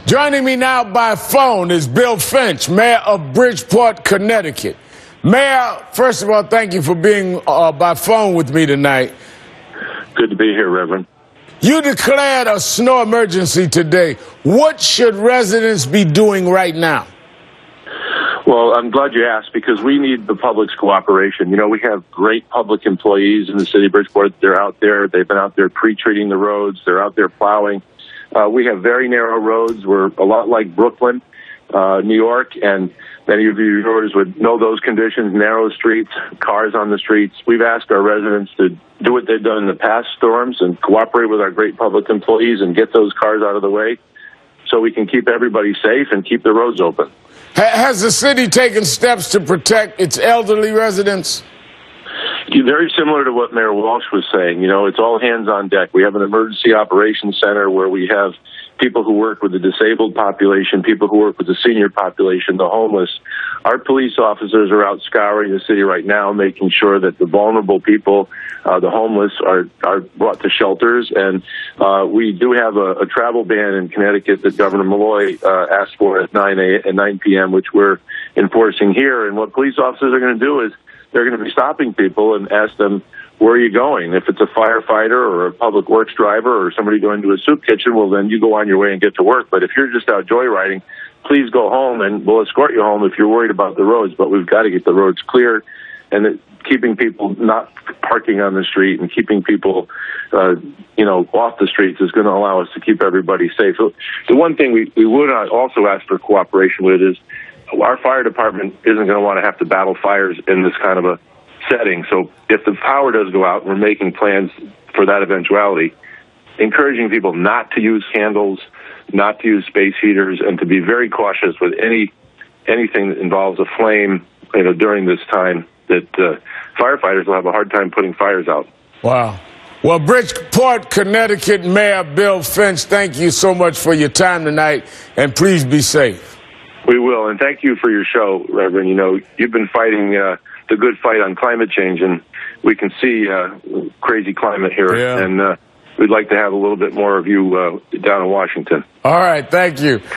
Joining me now by phone is Bill Finch, Mayor of Bridgeport, Connecticut. Mayor, first of all, thank you for being by phone with me tonight. Good to be here, Reverend. You declared a snow emergency today. What should residents be doing right now? Well, I'm glad you asked because we need the public's cooperation. You know, we have great public employees in the city of Bridgeport. They're out there. They've been out there pre-treating the roads. They're out there plowing. We have very narrow roads. We're a lot like Brooklyn, New York, and many of you viewers would know those conditions, narrow streets, cars on the streets. We've asked our residents to do what they've done in the past storms and cooperate with our great public employees and get those cars out of the way so we can keep everybody safe and keep the roads open. Has the city taken steps to protect its elderly residents? Very similar to what Mayor Walsh was saying. You know, it's all hands on deck. We have an emergency operations center where we have people who work with the disabled population, people who work with the senior population, the homeless. Our police officers are out scouring the city right now, making sure that the vulnerable people, the homeless, are brought to shelters. And we do have a travel ban in Connecticut that Governor Malloy asked for at 9 p.m., which we're enforcing here. And what police officers are going to do is they're going to be stopping people and ask them, where are you going? If it's a firefighter or a public works driver or somebody going to a soup kitchen, well, then you go on your way and get to work. But if you're just out joyriding, please go home, and we'll escort you home if you're worried about the roads. But we've got to get the roads clear, and keeping people not parking on the street and keeping people, off the streets is going to allow us to keep everybody safe. So the one thing we would also ask for cooperation with is our fire department isn't going to want to have to battle fires in this kind of a setting. So if the power does go out, we're making plans for that eventuality, encouraging people not to use candles, not to use space heaters, and to be very cautious with anything that involves a flame, during this time, that firefighters will have a hard time putting fires out. Wow. Well, Bridgeport, Connecticut Mayor Bill Finch, thank you so much for your time tonight, and please be safe. We will, and thank you for your show, Reverend. You know, you've been fighting the good fight on climate change, and we can see crazy climate here, and we'd like to have a little bit more of you down in Washington. All right, thank you.